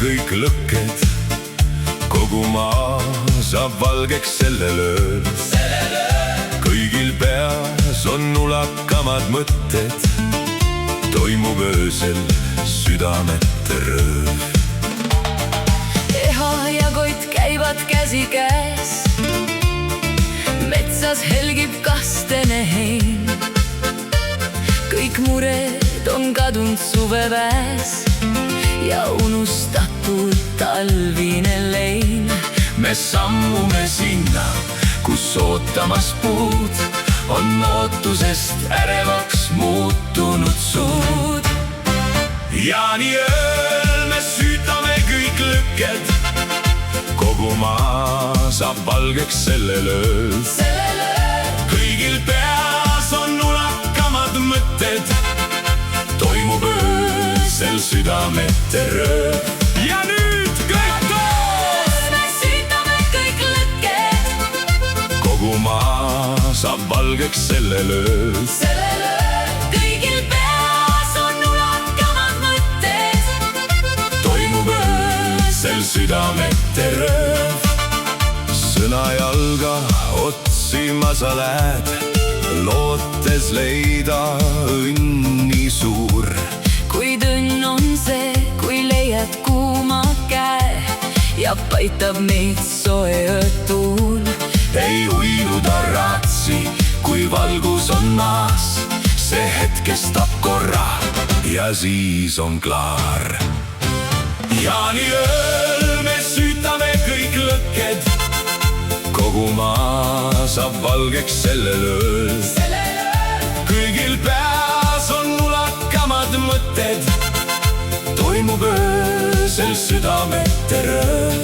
kõik lõkked, kogu maa saab valgeks sellel ööl. Kõigil peas on ulakamad mõtted, toimub öösel südamete rööv. Eha ja Kott käivad käsikäes, metsas helgib kastene hein. Kõik mured on kadunud suveväes ja unustatud talvine lein. Me sammume sinna, kus ootamas puud on ootusest ärevaks muutunud suud. Ja nii ööl me süütame kõik lõkked, kogu maa saab valgeks sellel ööl. Kõigil peas on ulakamad mõtted, toimub öösel südamete rööv. Ja nüüd kõik koos me süütame kõik lõkked, kogu maa saab valgeks sellel ööl. Kõigil peas on ulakamad mõtted, toimub öösel südamete rööv. Sõnajalga otsima sa lähed, lootes leida õnni suur. kuid õnn on see, kui leiad kuuma käe ja paitab meid soe õhtuul. Ei uinuda ratsi, kui valgus on maas, see hetk kestab korra ja siis on klaar. Ja nii ööl me süütame kõik lõkked, kogu maa saab valgeks sellel ööl. Kõigil peas on ulakamad mõtted, toimub öösel südamete rööv.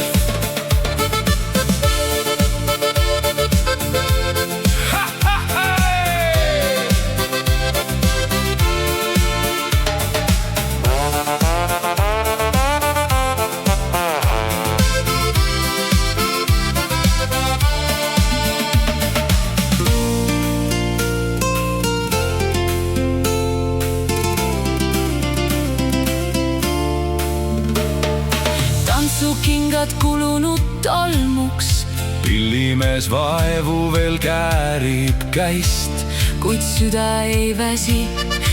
Kingad kulunud tolmuks, Pillimees vaevu veel käärib käist, kuid süda ei väsi,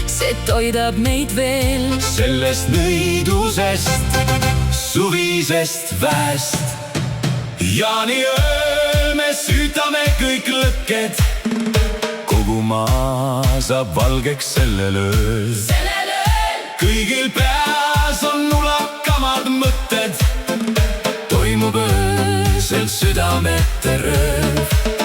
see toidab meid veel. Sellest nõidusest, suvisest väest. Ja nii ööl me süütame kõik lõkked, kogu maa saab valgeks sellel ööl. Kõigil peas on ulakamad mõtted, toimub öösel südamete rööv.